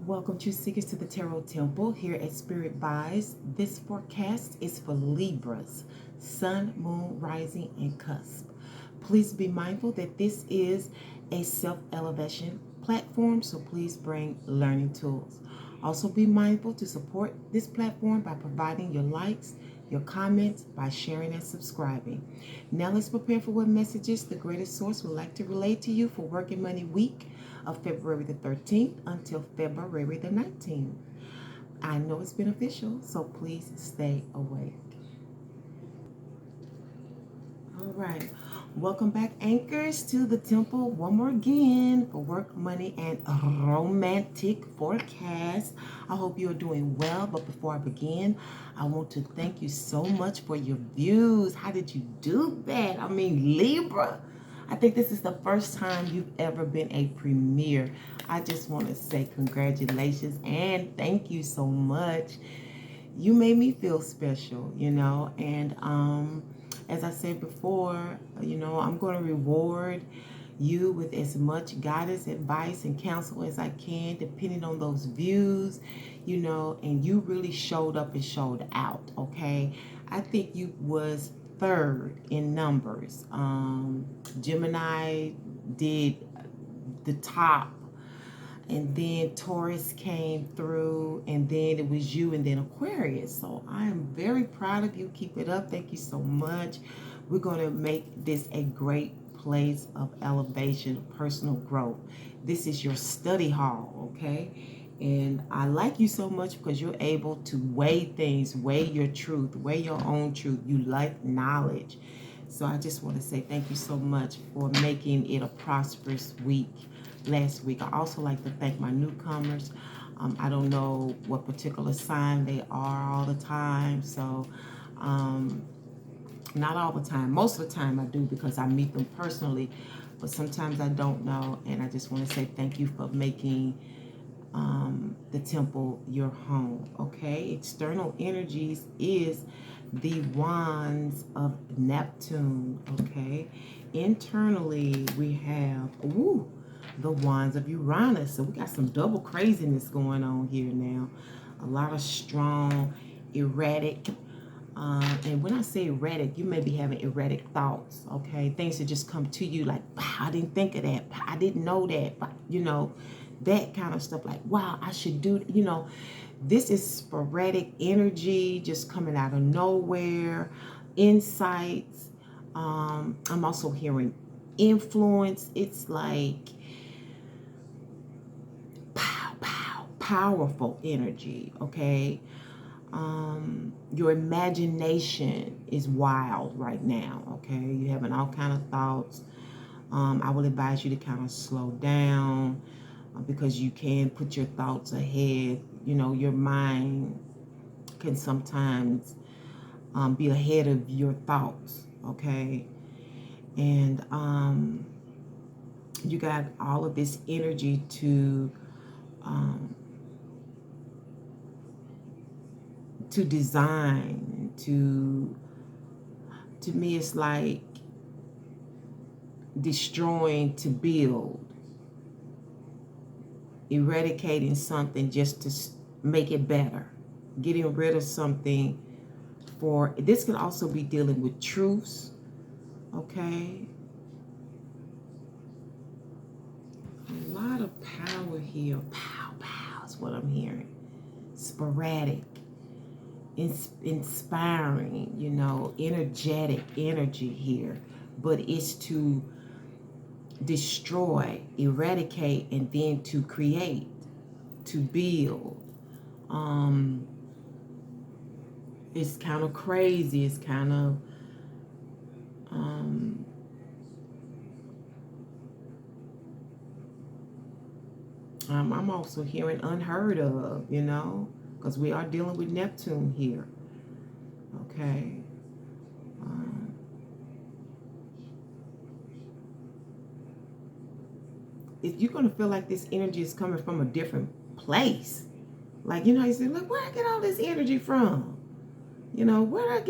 Welcome, True Seekers, to the Tarot Temple here at Spearit Vibes. This forecast is for Libras, Sun, Moon, Rising, and Cusp. Please be mindful that this is a self-elevation platform, so please bring learning tools. Also be mindful to support this platform by providing your likes, your comments, by sharing and subscribing. Now let's prepare for what messages the greatest source would like to relay to you for Working Money Week of February the 13th until February the 19th. I know it's beneficial, so please stay awake. All right. Welcome back, anchors, to the temple one more again for work, money, and a romantic forecast. I hope you are doing well, but before I begin, I want to thank you so much for your views. How did you do that? I mean, Libra, I think this is the first time you've ever been a premiere. I just want to say congratulations and thank you so much. You made me feel special, and as I said before, I'm going to reward you with as much guidance, advice, and counsel as I can, depending on those views, and you really showed up and showed out, okay? I think you was third in numbers. Gemini did the top, and then Taurus came through, and then it was you, and then Aquarius. So I am very proud of you. Keep it up. Thank you so much. We're going to make this a great place of elevation, personal growth. This is your study hall, okay? And I like you so much because you're able to weigh things, weigh your truth, weigh your own truth. You like knowledge. So I just want to say thank you so much for making it a prosperous week last week. I also like to thank my newcomers. I don't know what particular sign they are all the time, so not all the time. Most of the time I do because I meet them personally, but sometimes I don't know, and I just want to say thank you for making the temple your home, okay? External energies is the wands of Neptune, okay? Internally, we have, the wands of Uranus. So we got some double craziness going on here now. A lot of strong, erratic, and when I say erratic, you may be having erratic thoughts, okay? Things that just come to you like, wow, I didn't think of that. I didn't know that. That kind of stuff like, wow, I should do, this is sporadic energy just coming out of nowhere, insights. I'm also hearing influence. It's like powerful energy, okay? Your imagination is wild right now, okay? You're having all kind of thoughts. I will advise you to kind of slow down because you can put your thoughts ahead. Your mind can sometimes be ahead of your thoughts, okay? And you got all of this energy to design. To me, it's like destroying to build, eradicating something just to make it better, getting rid of something. For this can also be dealing with truths, okay? A lot of power here. Pow is what I'm hearing. Sporadic, inspiring, energetic energy here, but it's to destroy, eradicate, and then to create, to build. It's kind of crazy. It's kind of I'm also hearing unheard of, because we are dealing with Neptune here, okay? You're going to feel like this energy is coming from a different place. Like, you say, look, where I get all this energy from? Where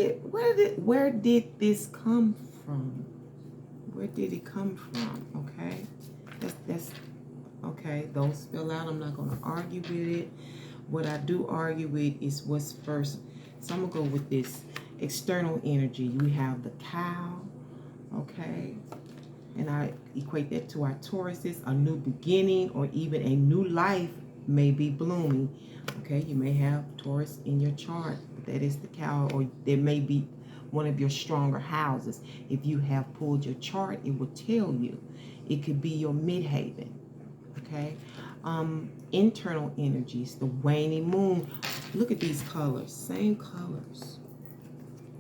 did this come from? Where did it come from? Okay? That's Okay, those fell out. I'm not going to argue with it. What I do argue with is what's first. So I'm going to go with this external energy. We have the cow, okay? And I equate that to our Tauruses. A new beginning or even a new life may be blooming. Okay, you may have Taurus in your chart. That is the cow, or there may be one of your stronger houses. If you have pulled your chart, it will tell you. It could be your midhaven. Okay, internal energies, the waning moon. Look at these colors, same colors,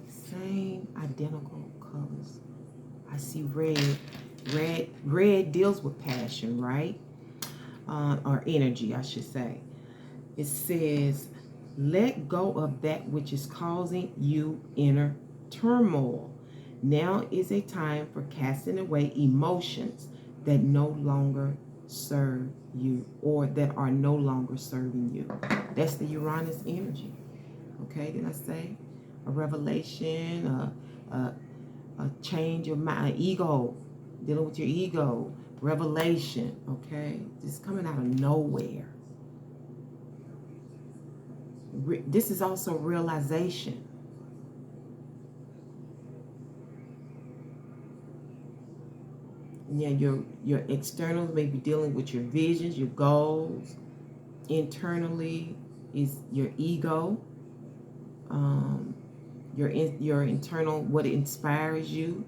same identical colors. I see red. Red deals with passion, right? Or energy, I should say. It says, let go of that which is causing you inner turmoil. Now is a time for casting away emotions that no longer serve you or that are no longer serving you. That's the Uranus energy. Okay, did I say? A revelation, a change of mind, ego, dealing with your ego, revelation, okay? Just coming out of nowhere. This is also realization. Yeah, your externals may be dealing with your visions, your goals. Internally is your ego, your internal, what inspires you.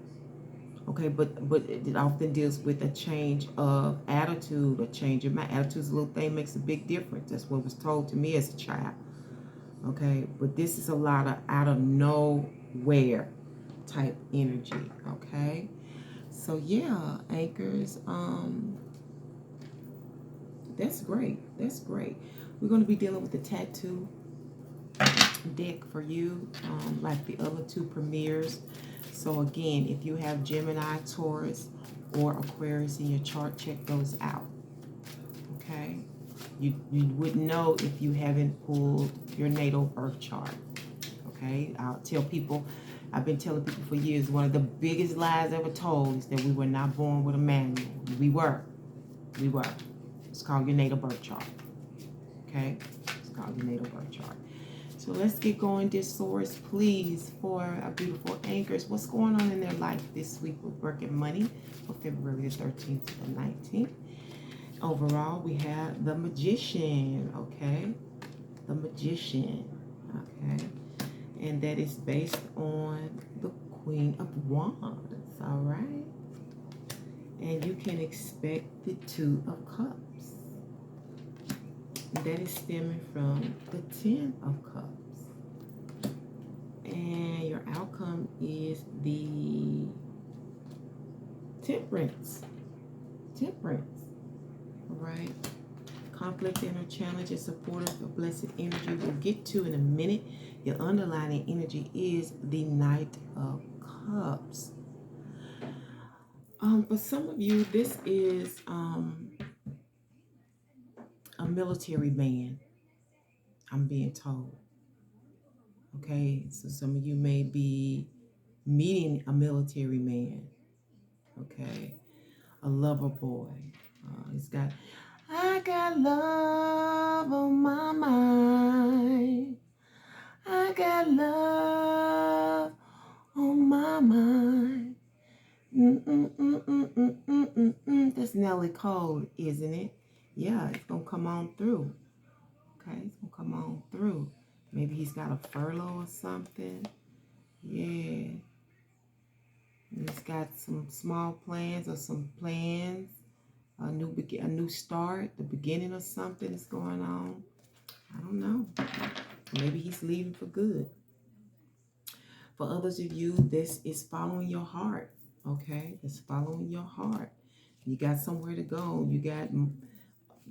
Okay, but it often deals with a change of attitude, a change of mind. Attitude's a little thing, makes a big difference. That's what was told to me as a child. Okay, but this is a lot of out of nowhere type energy. Okay, so yeah, anchors, that's great. That's great. We're going to be dealing with the tattoo deck for you, like the other two premieres. So again, if you have Gemini, Taurus, or Aquarius in your chart, check those out. Okay, you wouldn't know if you haven't pulled your natal birth chart. Okay, I'll tell people, I've been telling people for years, one of the biggest lies ever told is that we were not born with a manual. We were. It's called your natal birth chart. Okay, it's called your natal birth chart. So let's get going, dear source, please, for our beautiful anchors. What's going on in their life this week with work and money for February the 13th to the 19th? Overall, we have the Magician, okay? The Magician, okay? And that is based on the Queen of Wands, all right? And you can expect the Two of Cups. That is stemming from the Ten of Cups. And your outcome is the Temperance. Temperance. All right. Conflict, inner challenge, and supportive of blessed energy we'll get to in a minute. Your underlying energy is the Knight of Cups. For some of you, this is a military man, I'm being told. Okay, so some of you may be meeting a military man. Okay, a lover boy. He's got, I got love on my mind. I got love on my mind. That's Nelly Cole, isn't it? Yeah, it's gonna come on through. Okay, it's gonna come on through. Maybe he's got a furlough or something. Yeah. He's got some small plans or some plans. A new start, the beginning of something is going on. I don't know. Maybe he's leaving for good. For others of you, this is following your heart. Okay, it's following your heart. You got somewhere to go. You got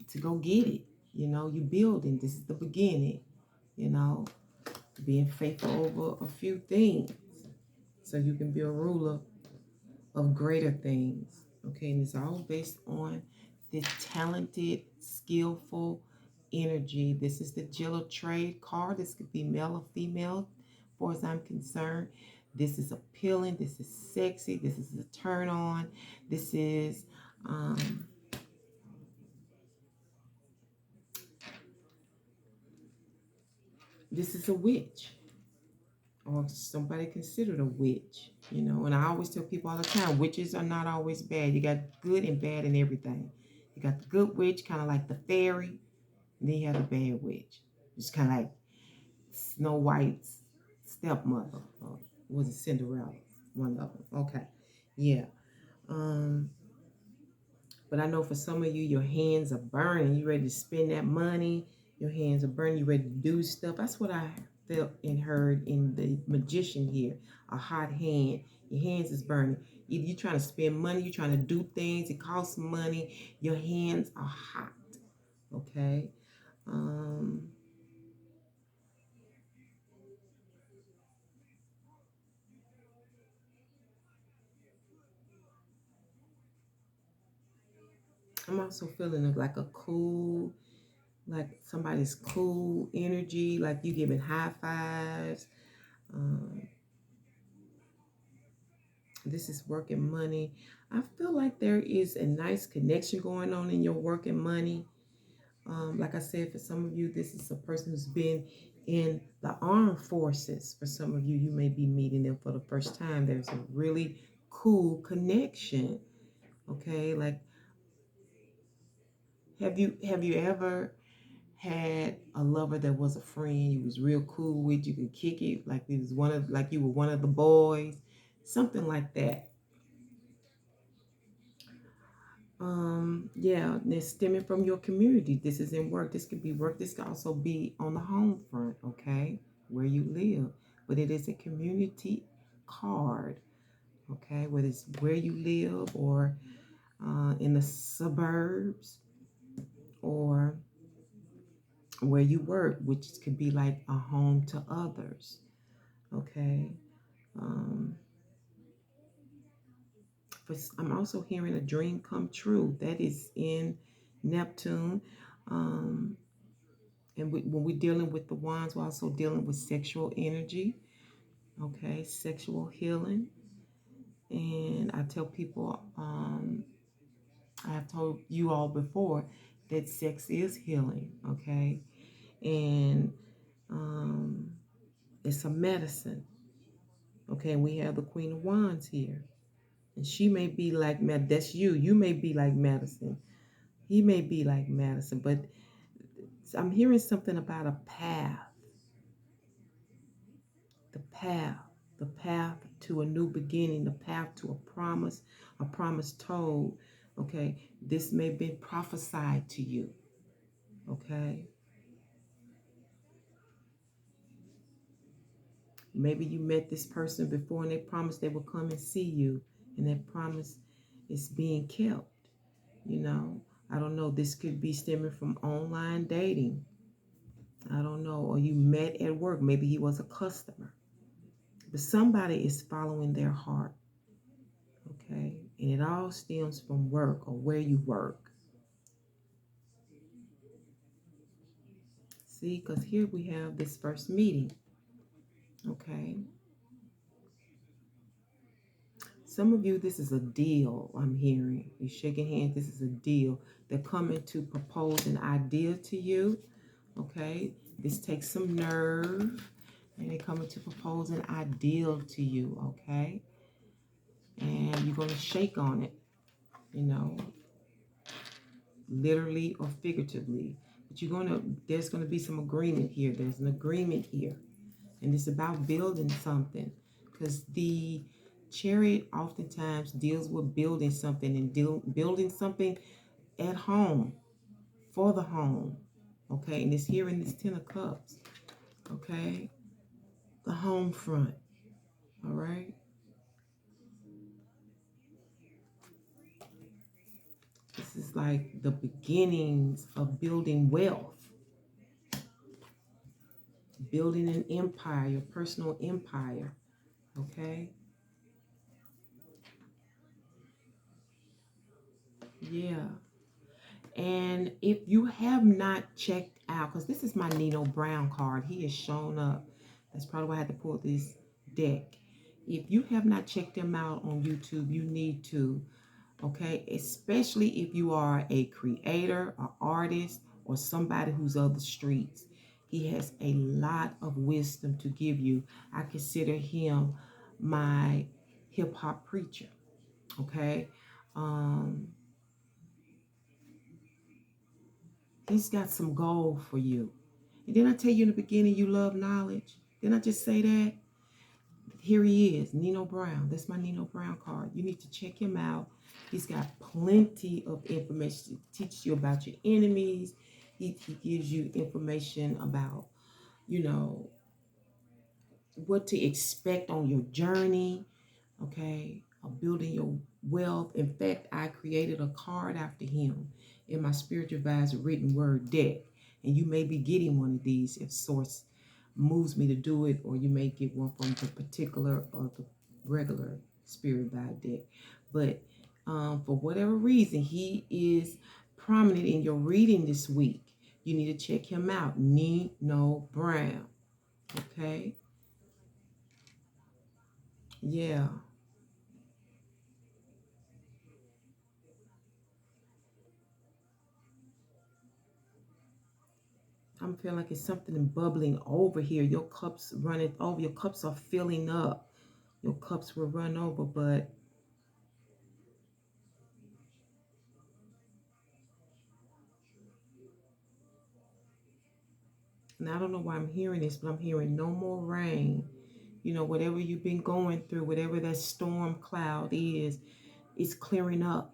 to go get it. You know, you're building. This is the beginning. You know, being faithful over a few things so you can be a ruler of greater things. Okay, and it's all based on this talented, skillful energy. This is the Jill of Trade card. This could be male or female, as far as I'm concerned. This is appealing. This is sexy. This is a turn on. This is this is a witch, or somebody considered a witch, you know. And I always tell people all the time, witches are not always bad. You got good and bad in everything. You got the good witch, kind of like the fairy, and then you have the bad witch. It's kind of like Snow White's stepmother, or was it Cinderella? One of them. Okay, yeah. Um, but I know for some of you, your hands are burning. You ready to spend that money? Your hands are burning. You ready to do stuff? That's what I felt and heard in the magician here. A hot hand. Your hands is burning. Either you're trying to spend money, you're trying to do things. It costs money. Your hands are hot. Okay. Um, I'm also feeling like a cool, like somebody's cool energy, like you giving high fives. Um, this is work and money. I feel like there is a nice connection going on in your work and money. Like I said, for some of you, this is a person who's been in the armed forces. For some of you, you may be meeting them for the first time. There's a really cool connection. Okay, like have you ever had a lover that was a friend you was real cool with, you could kick it like it was one of, like you were one of the boys, something like that. Yeah, and it's stemming from your community. This is in work. This could be work. This could also be on the home front, okay, where you live. But it is a community card, okay, whether it's where you live or in the suburbs or where you work, which could be like a home to others, okay. Um, I'm also hearing a dream come true. That is in Neptune. Um, and when we're dealing with the wands, we're also dealing with sexual energy, okay, sexual healing. And I tell people, I have told you all before that sex is healing, okay? And um, it's a medicine, okay? And we have the Queen of Wands here. And she may be like, that's you. You may be like Madison. He may be like Madison, but I'm hearing something about a path, the path, the path to a new beginning, the path to a promise told. Okay, this may have been prophesied to you. Okay, maybe you met this person before and they promised they would come and see you, and that promise is being kept. You know, I don't know. This could be stemming from online dating. I don't know. Or you met at work. Maybe he was a customer. But somebody is following their heart, okay? And it all stems from work or where you work. See, because here we have this first meeting, okay? Some of you, this is a deal I'm hearing. You're shaking hands, this is a deal. They're coming to propose an idea to you, okay? This takes some nerve, and they're coming to propose an ideal to you, okay? And you're going to shake on it, you know, literally or figuratively. But there's gonna be some agreement here. There's an agreement here. And it's about building something. Because the chariot oftentimes deals with building something and building something at home, for the home. Okay, and it's here in this Ten of Cups. Okay, the home front. All right. This is like the beginnings of building wealth, building an empire, your personal empire. Okay. Yeah. And if you have not checked out, because this is my Nino Brown card, he has shown up. That's probably why I had to pull this deck. If you have not checked him out on YouTube, you need to, okay? Especially if you are a creator, an artist, or somebody who's of the streets. He has a lot of wisdom to give you. I consider him my hip hop preacher. Okay. Um, he's got some gold for you. And didn't I tell you in the beginning you love knowledge? Didn't I just say that? Here he is, Nino Brown. That's my Nino Brown card. You need to check him out. He's got plenty of information. He teaches you about your enemies. He gives you information about, you know, what to expect on your journey, okay, of building your wealth. In fact, I created a card after him in my Spiritual Vibes written word deck. And you may be getting one of these if Source moves me to do it, or you may get one from the particular or the regular Spirit Vibe deck. But for whatever reason, he is prominent in your reading this week. You need to check him out, Nino Brown, okay? Yeah. I'm feeling like it's something bubbling over here. Your cups running over. Your cups are filling up. Your cups will run over, but and I don't know why I'm hearing this, but I'm hearing no more rain. You know, whatever you've been going through, whatever that storm cloud is, it's clearing up.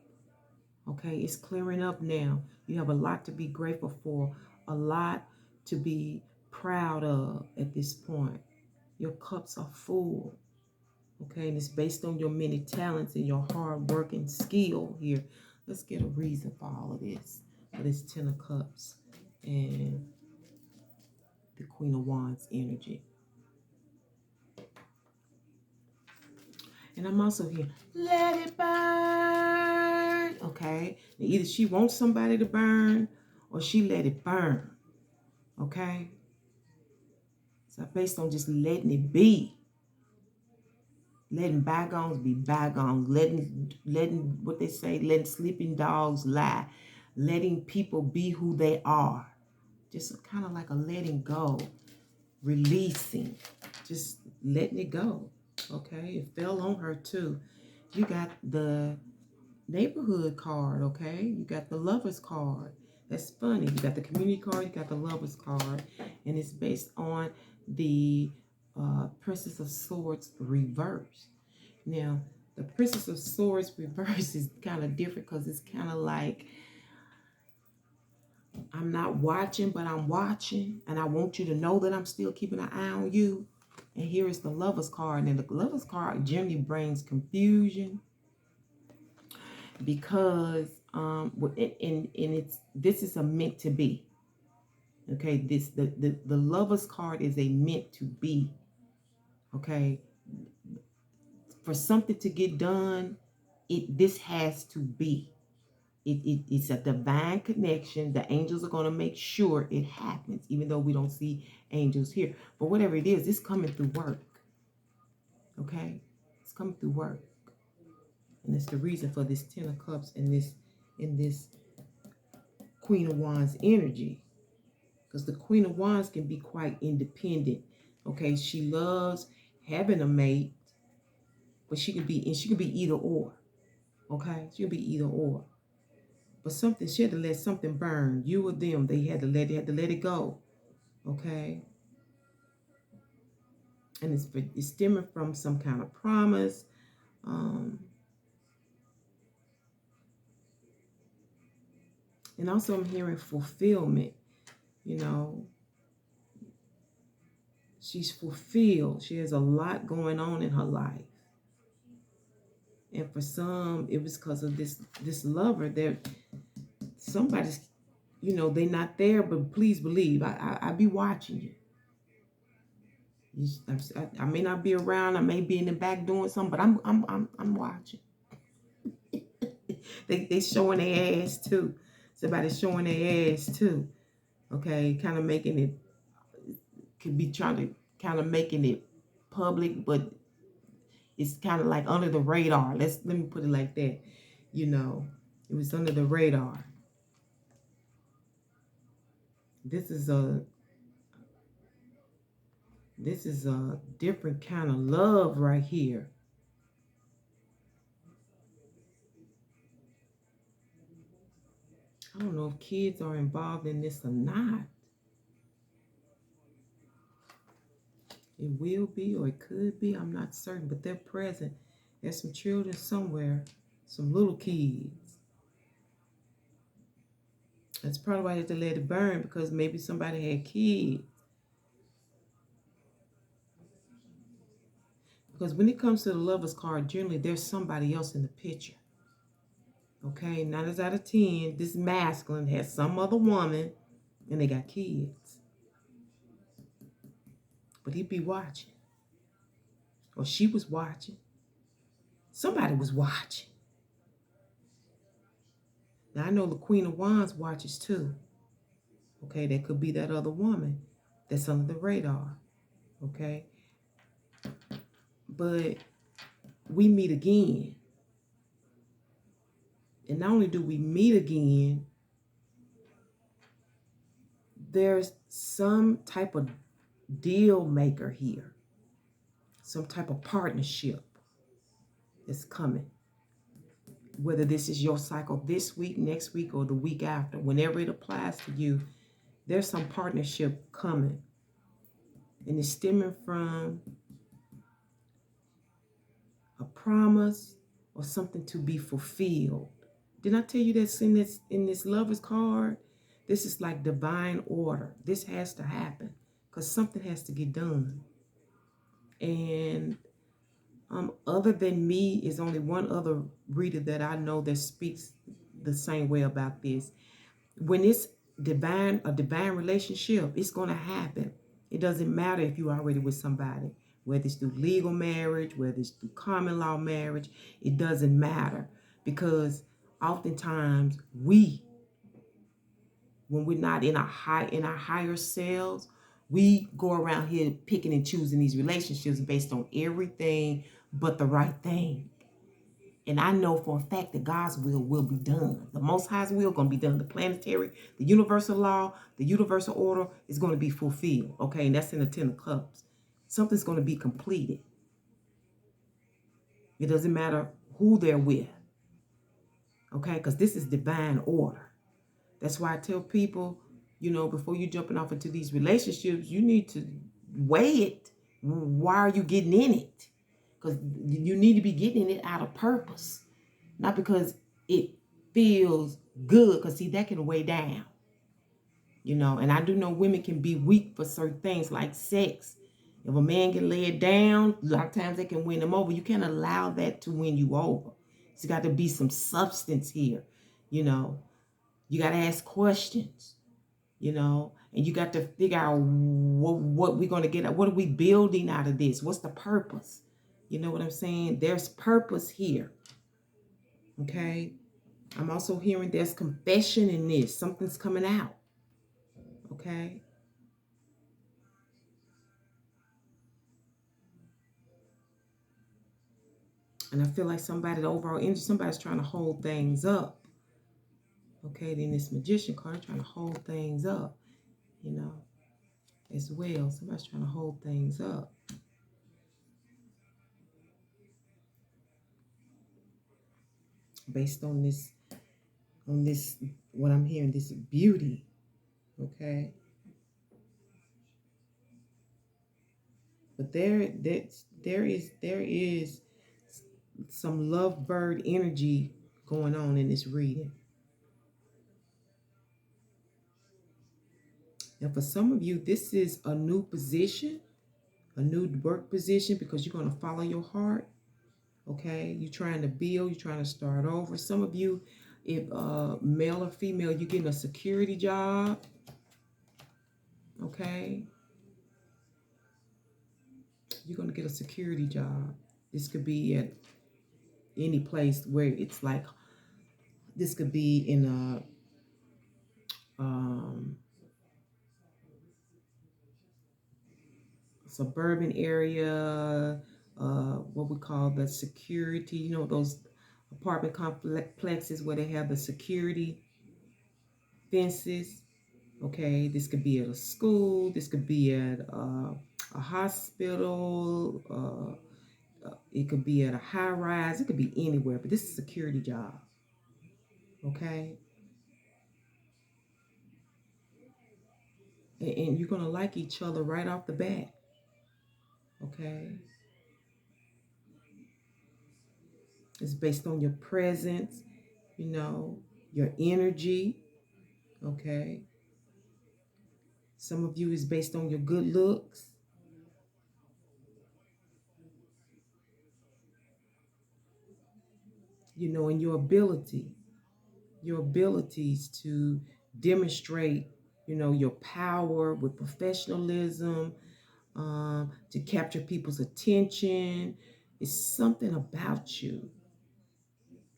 Okay, it's clearing up now. You have a lot to be grateful for, a lot to be proud of at this point. Your cups are full. Okay, and it's based on your many talents and your hard work and skill here. Let's get a reason for all of this. For this Ten of Cups and the Queen of Wands energy. And I'm also here, let it burn. Okay, now either she wants somebody to burn or she let it burn. Okay, so based on just letting it be. Letting bygones be bygones, letting what they say, letting sleeping dogs lie, letting people be who they are. Just kind of like a letting go, releasing, just letting it go. Okay, it fell on her too. You got the neighborhood card, okay? You got the lover's card. That's funny. You got the community card, you got the lover's card, and it's based on the Princess of Swords reverse. Now, the Princess of Swords reverse is kind of different because it's kind of like I'm not watching, but I'm watching, and I want you to know that I'm still keeping an eye on you. And here is the Lover's card. And the Lover's card generally brings confusion because and it's this is a meant to be. Okay, this the Lover's card is a meant to be. Okay, for something to get done, this has to be. It's a divine connection. The angels are going to make sure it happens, even though we don't see angels here. But whatever it is, it's coming through work. Okay? It's coming through work. And it's the reason for this Ten of Cups and this Queen of Wands energy. Because the Queen of Wands can be quite independent. Okay? She loves having a mate, but she can be either or. Okay? She can be either or. But something, she had to let something burn. You or them, they had to let it go. Okay? And it's stemming from some kind of promise. And also I'm hearing fulfillment. You know, she's fulfilled. She has a lot going on in her life. And for some, it was because of this lover. Somebody's, you know, they're not there, but please believe, I be watching you. I may not be around. I may be in the back doing something, but I'm watching. they showing their ass too. Somebody's showing their ass too. Okay, kind of making it, could be trying to kind of making it public, but it's kind of like under the radar. Let me put it like that. You know, it was under the radar. This is This is a different kind of love right here. I don't know if kids are involved in this or not. It will be or it could be. I'm not certain, but they're present. There's some children somewhere, some little kids. That's probably why they had to let it burn, because maybe somebody had kids. Because when it comes to the lover's card, generally there's somebody else in the picture. Okay, 9 out of 10, this masculine has some other woman and they got kids. But he'd be watching. Or she was watching. Somebody was watching. Now I know the Queen of Wands watches too. Okay, that could be that other woman that's under the radar. Okay. But we meet again. And not only do we meet again, there's some type of deal maker here. Some type of partnership is coming. Whether this is your cycle this week, next week, or the week after, whenever it applies to you, there's some partnership coming. And it's stemming from a promise or something to be fulfilled. Didn't I tell you that's in this lover's card? This is like divine order. This has to happen because something has to get done. And other than me, is only one other reader that I know that speaks the same way about this. When it's a divine relationship, it's going to happen. It doesn't matter if you're already with somebody, whether it's through legal marriage, whether it's through common law marriage, it doesn't matter. Because oftentimes when we're not in our higher selves, we go around here picking and choosing these relationships based on everything but the right thing. And I know for a fact that God's will be done. The Most High's will going to be done. The planetary, the universal law, the universal order is going to be fulfilled. Okay, and that's in the 10 of Cups. Something's going to be completed. It doesn't matter who they're with. Okay, because this is divine order. That's why I tell people, before you jumping off into these relationships, you need to weigh it. Why are you getting in it? Because you need to be getting in it out of purpose. Not because it feels good, because see, that can weigh down. And I do know women can be weak for certain things like sex. If a man can lay it down, a lot of times they can win them over. You can't allow that to win you over. There's got to be some substance here. You got to ask questions, and you got to figure out what we're going to get out. What are we building out of this? What's the purpose? You know what I'm saying? There's purpose here. Okay. I'm also hearing there's confession in this. Something's coming out. Okay. And I feel like the overall energy, somebody's trying to hold things up. Okay. Then this Magician card trying to hold things up, as well. Somebody's trying to hold things up. Based on this, what I'm hearing, this beauty. Okay. But there is some lovebird energy going on in this reading. And for some of you, this is a new position, a new work position, because you're going to follow your heart. Okay. You're trying to build, you're trying to start over. Some of you, if male or female, you're getting a security job. Okay. You're going to get a security job. This could be at any place where it's like, this could be in a suburban area, what we call the security, those apartment complexes where they have the security fences. Okay, this could be at a school, this could be at a hospital, it could be at a high rise, it could be anywhere, but this is a security job. Okay? And you're going to like each other right off the bat. Okay? It's based on your presence, you know, your energy. Okay? Some of you is based on your good looks. You know, and your abilities to demonstrate, you know, your power with professionalism, to capture people's attention. It's something about you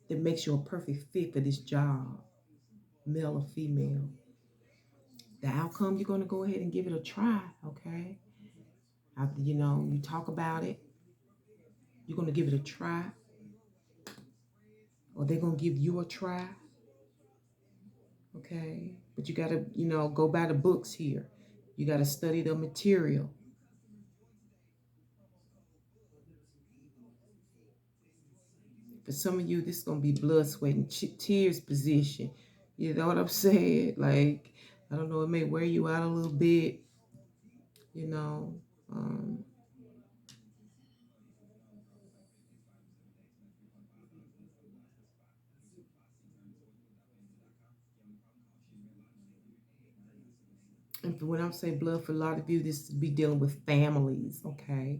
that makes you a perfect fit for this job, male or female. The outcome, you're going to go ahead and give it a try, okay? After, you know, you talk about it, you're going to give it a try, or they're going to give you a try, okay? But you got to, you know, go by the books here. You got to study the material. For some of you, this is going to be blood, sweat, and tears position. You know what I'm saying? Like, I don't know, it may wear you out a little bit, you know. And when I'm saying blood, for a lot of you, this be dealing with families, okay?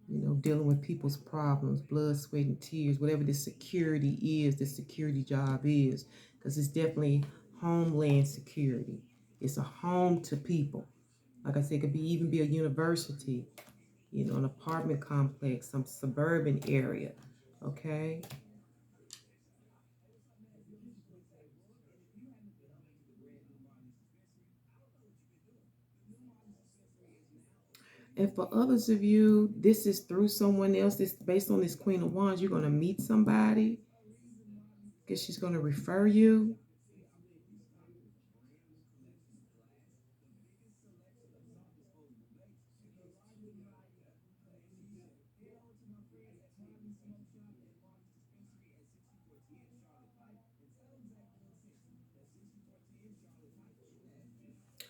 You know, dealing with people's problems, blood, sweat, and tears, whatever the security is, the security job is, because it's definitely homeland security. It's a home to people. Like I said, it could be even be a university, you know, an apartment complex, some suburban area, okay? And for others of you, this is through someone else. This based on this Queen of Wands. You're going to meet somebody because she's going to refer you.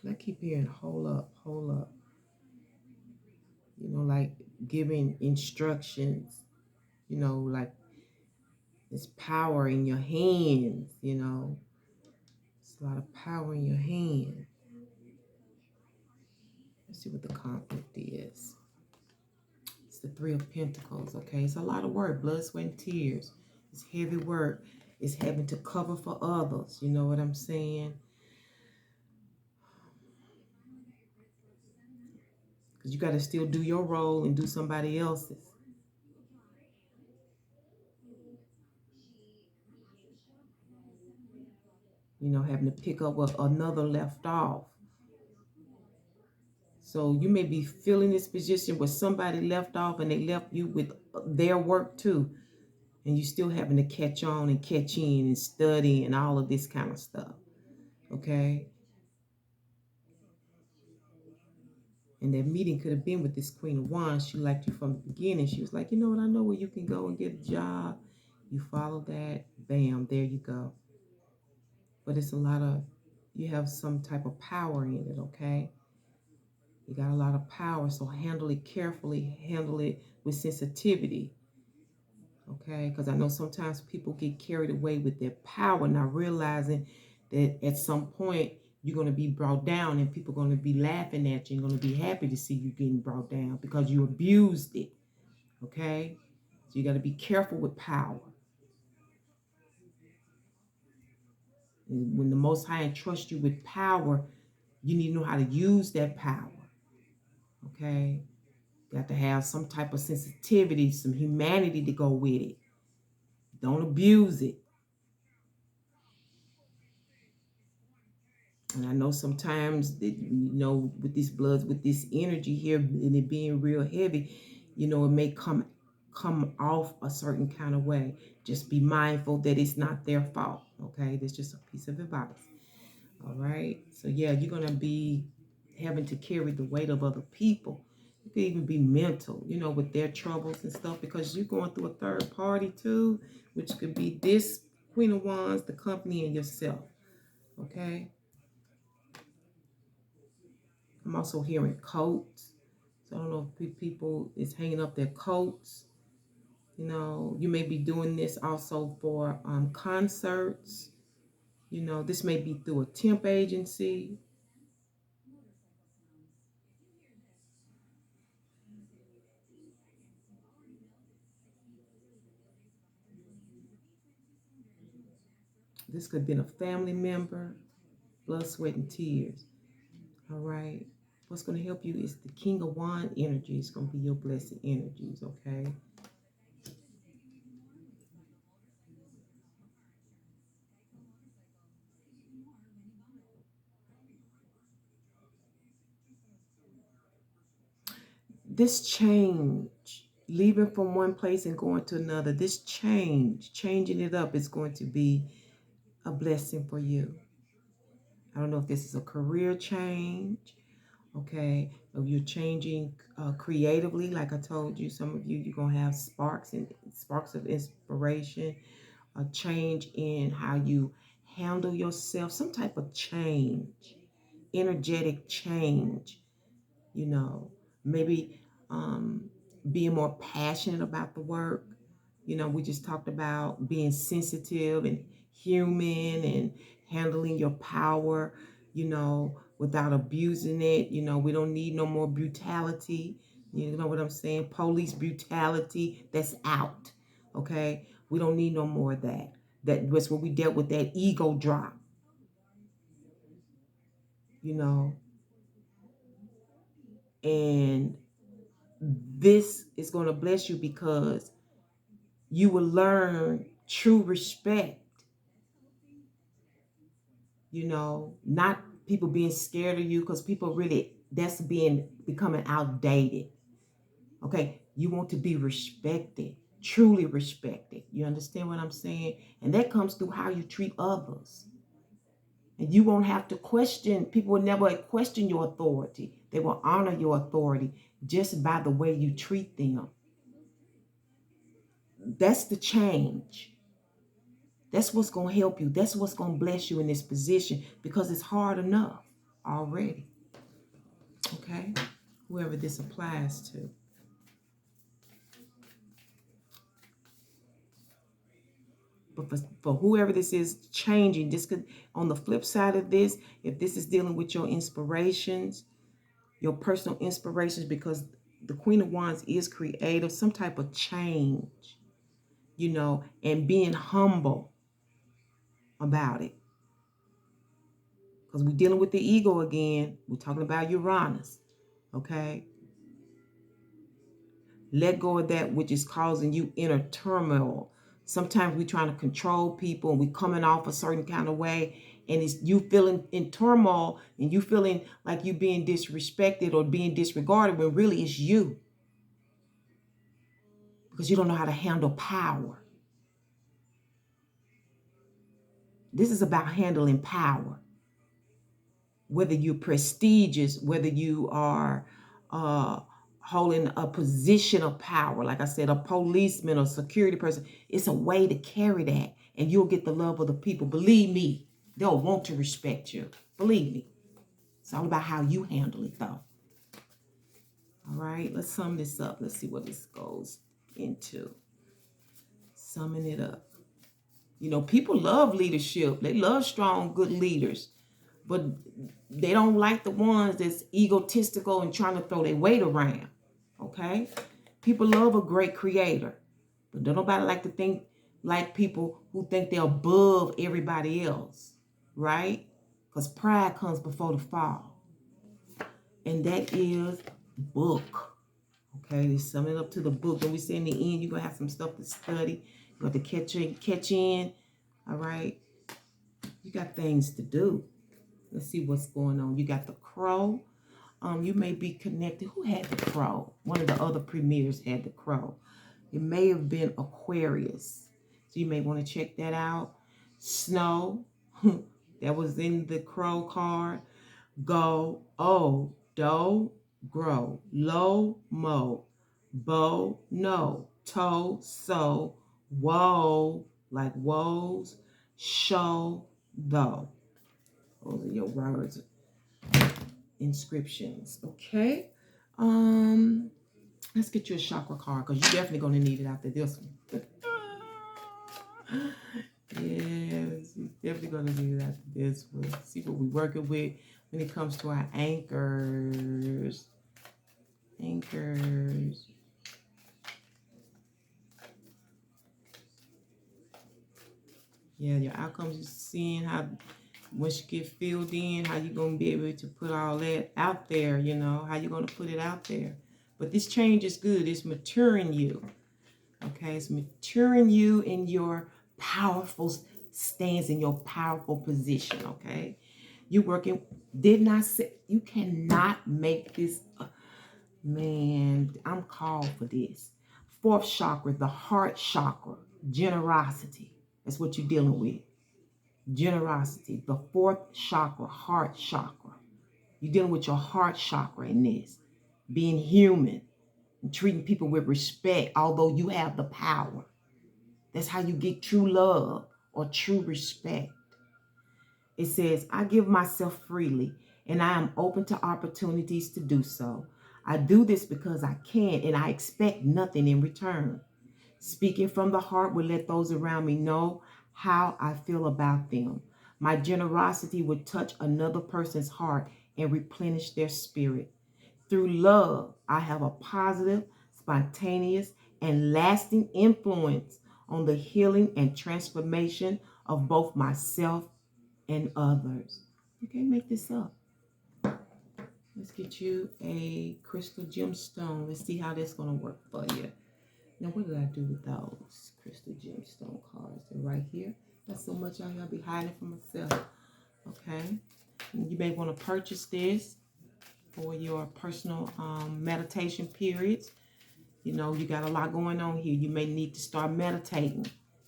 And I keep hearing, hold up, hold up. You know, like giving instructions, you know, like it's power in your hands, you know. It's a lot of power in your hand. Let's see what the conflict is. It's the Three of Pentacles, okay? It's a lot of work, blood, sweat, and tears. It's heavy work. It's having to cover for others. You know what I'm saying? Because you got to still do your role and do somebody else's. You know, having to pick up what another left off. So you may be feeling this position where somebody left off and they left you with their work too. And you still having to catch on and catch in and study and all of this kind of stuff. Okay? And that meeting could have been with this Queen of Wands. She liked you from the beginning. She was like, you know what? I know where you can go and get a job. You follow that. Bam, there you go. But it's a lot of, you have some type of power in it, okay? You got a lot of power, so handle it carefully. Handle it with sensitivity, okay? Because I know sometimes people get carried away with their power, not realizing that at some point you're going to be brought down and people are going to be laughing at you and going to be happy to see you getting brought down because you abused it, okay? So you got to be careful with power. And when the Most High entrusts you with power, you need to know how to use that power, okay? Got to have some type of sensitivity, some humanity to go with it. Don't abuse it. And I know sometimes that, you know, with these bloods, with this energy here and it being real heavy, you know, it may come off a certain kind of way. Just be mindful that it's not their fault. Okay, that's just a piece of advice. All right. So yeah, you're going to be having to carry the weight of other people. It could even be mental, with their troubles and stuff, because you're going through a third party too, which could be this Queen of Wands, the company, and yourself. Okay. I'm also hearing coats. So I don't know if people is hanging up their coats. You may be doing this also for concerts. This may be through a temp agency. This could have been a family member, blood, sweat, and tears. All right. What's going to help you is the King of Wand energy. It's going to be your blessed energies, okay? This change, leaving from one place and going to another, this changing it up is going to be a blessing for you. I don't know if this is a career change, okay? If you're changing creatively, like I told you, some of you, you're going to have sparks of inspiration, a change in how you handle yourself, some type of change, energetic change, maybe being more passionate about the work. We just talked about being sensitive and human and handling your power, without abusing it. We don't need no more brutality. You know what I'm saying? Police brutality, that's out. Okay? We don't need no more of that. That was when we dealt with that ego drop, you know. And this is going to bless you because you will learn true respect, not people being scared of you, because people really, that's becoming outdated. Okay, you want to be respected, truly respected. You understand what I'm saying? And that comes through how you treat others. And you won't have to question, people will never question your authority. They will honor your authority just by the way you treat them. That's the change. That's what's going to help you. That's what's going to bless you in this position, because it's hard enough already. Okay? Whoever this applies to. But for whoever this is changing, this could, on the flip side of this, if this is dealing with your inspirations, your personal inspirations, because the Queen of Wands is creative, some type of change, and being humble about it. Because we're dealing with the ego again. We're talking about Uranus. Okay? Let go of that which is causing you inner turmoil. Sometimes we're trying to control people and we're coming off a certain kind of way, and it's you feeling in turmoil and you feeling like you being disrespected or being disregarded, when really it's you, because you don't know how to handle power. This is about handling power. Whether you're prestigious, whether you are holding a position of power, like I said, a policeman or security person, it's a way to carry that, and you'll get the love of the people. Believe me, they'll want to respect you. Believe me. It's all about how you handle it, though. All right, let's sum this up. Let's see what this goes into. Summing it up. People love leadership. They love strong, good leaders. But they don't like the ones that's egotistical and trying to throw their weight around. Okay? People love a great creator. But don't nobody like to think like people who think they're above everybody else. Right? Because pride comes before the fall. And that is book. Okay? They sum it up to the book. And we say in the end, you're going to have some stuff to study. You're going to catch in. All right? You got things to do. Let's see what's going on. You got the crow. You may be connected. Who had the crow? One of the other premiers had the crow. It may have been Aquarius. So you may want to check that out. Snow. that was in the crow card. Go, oh, do, grow, low, mo, bo, no, to, so, woe, like woes, show, though. Those are your words, inscriptions. Okay. Let's get you a chakra card because you're definitely going to need it after this one. Yes, you're definitely going to need it after this one. See what we're working with when it comes to our anchors. Anchors. Yeah, your outcomes, you're seeing how once you get filled in, how you're going to be able to put all that out there, you know, how you're going to put it out there. But this change is good. It's maturing you. Okay, it's maturing you in your powerful stance, in your powerful position. Okay, you working, did not say, you cannot make this, man, I'm called for this. Fourth chakra, the heart chakra, generosity. That's what you're dealing with. Generosity, the fourth chakra, heart chakra. You're dealing with your heart chakra in this. Being human and treating people with respect, although you have the power. That's how you get true love or true respect. It says, I give myself freely and I am open to opportunities to do so. I do this because I can and I expect nothing in return. Speaking from the heart will let those around me know how I feel about them. My generosity would touch another person's heart and replenish their spirit. Through love, I have a positive, spontaneous, and lasting influence on the healing and transformation of both myself and others. You can't make this up. Let's get you a crystal gemstone. Let's see how that's going to work for you. Now, what did I do with those crystal gemstone cards? They're right here. That's so much I'll be hiding from myself. Okay. And you may want to purchase this for your personal meditation periods. You know, you got a lot going on here. You may need to start meditating.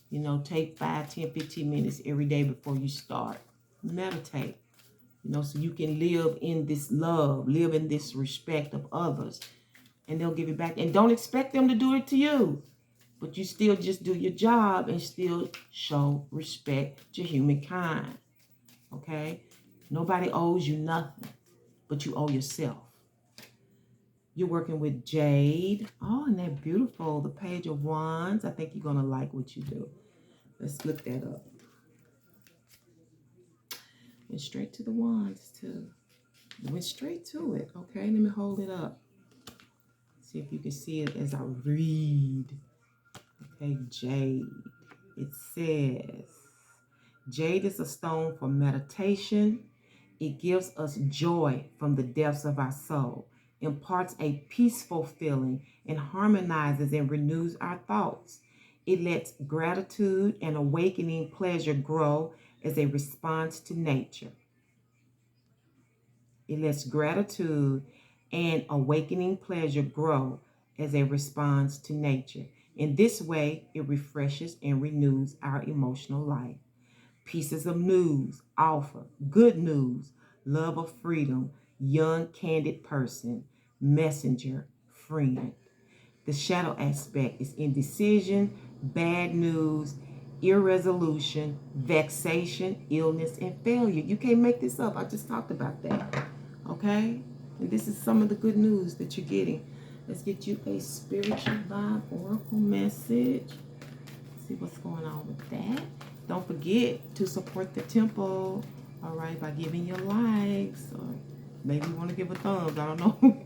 You know, take 5, 10, 15 minutes every day before you start. Meditate. You know, so you can live in this love, live in this respect of others. And they'll give it back. And don't expect them to do it to you. But you still just do your job and still show respect to humankind. Okay? Nobody owes you nothing, but you owe yourself. You're working with jade. Oh, and they're beautiful. The Page of Wands. I think you're going to like what you do. Let's look that up. Went straight to the wands, too. Went straight to it. Okay, let me hold it up. See if you can see it as I read. Okay, jade. It says, jade is a stone for meditation. It gives us joy from the depths of our soul, imparts a peaceful feeling, and harmonizes and renews our thoughts. It lets gratitude and awakening pleasure grow as a response to nature. It lets gratitude and awakening pleasure grow as a response to nature. In this way, it refreshes and renews our emotional life. Pieces of news, offer, good news, love of freedom, young, candid person, messenger, friend. The shadow aspect is indecision, bad news, irresolution, vexation, illness, and failure. You can't make this up. I just talked about that. Okay? And this is some of the good news that you're getting. Let's get you a spiritual vibe oracle message. See what's going on with that. Don't forget to support the temple, all right, by giving your likes, or maybe you want to give a thumbs. I don't know.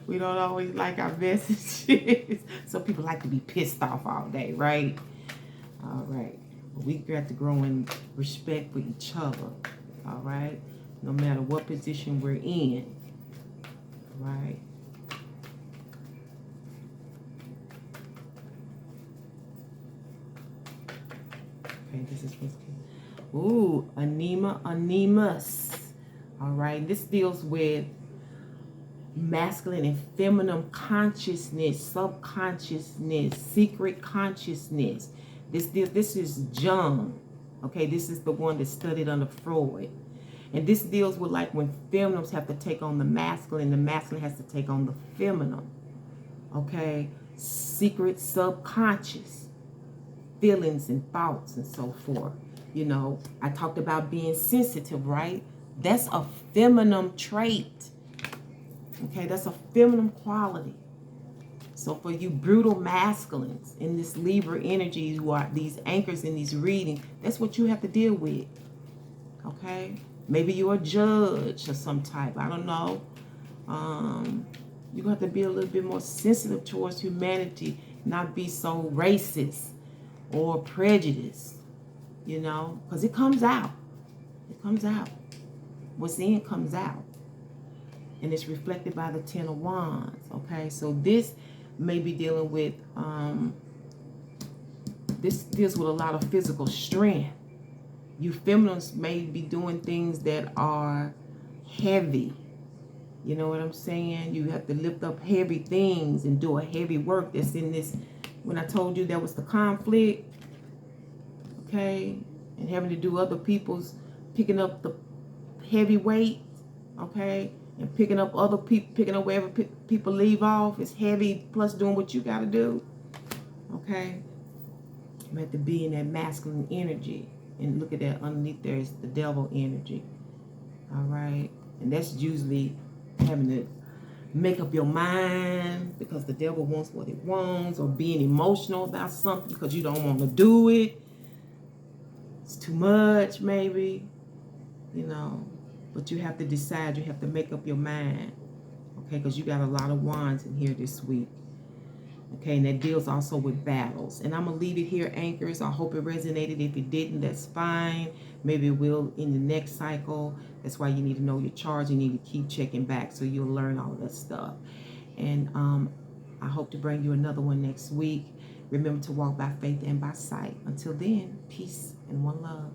We don't always like our messages. Some people like to be pissed off all day, right? All right. We got to grow in respect for each other, all right? No matter what position we're in, all right? Okay, this is what's good. Ooh, Anemus. All right, this deals with masculine and feminine consciousness, subconsciousness, secret consciousness. This is Jung. Okay, this is the one that's studied under Freud. And this deals with like when feminines have to take on the masculine has to take on the feminine. Okay, secret subconscious feelings and thoughts and so forth. You know, I talked about being sensitive, right? That's a feminine trait. Okay, that's a feminine quality. So for you brutal masculines in this Libra energy, who are these anchors in these readings, that's what you have to deal with. Okay? Maybe you're a judge of some type. I don't know. You have to be a little bit more sensitive towards humanity, not be so racist or prejudiced, you know, because it comes out. It comes out. What's in comes out. And it's reflected by the Ten of Wands, okay? So this may be dealing with, this deals with a lot of physical strength. You feminines may be doing things that are heavy. You know what I'm saying? You have to lift up heavy things and do a heavy work that's in this. When I told you that was the conflict, okay? And having to do other people's, picking up the heavy weight, okay? And picking up other people, picking up wherever people leave off. It's heavy, plus doing what you got to do, okay? You have to be in that masculine energy. And look at that, underneath there is the devil energy, all right? And that's usually having to make up your mind because the devil wants what it wants, or being emotional about something because you don't want to do it. It's too much, maybe, you know. But you have to decide, you have to make up your mind, okay? Because you got a lot of wands in here this week, okay? And that deals also with battles. And I'm going to leave it here, anchors. I hope it resonated. If it didn't, that's fine. Maybe it will in the next cycle. That's why you need to know your charge. You need to keep checking back so you'll learn all of that stuff. And I hope to bring you another one next week. Remember to walk by faith and by sight. Until then, peace and one love.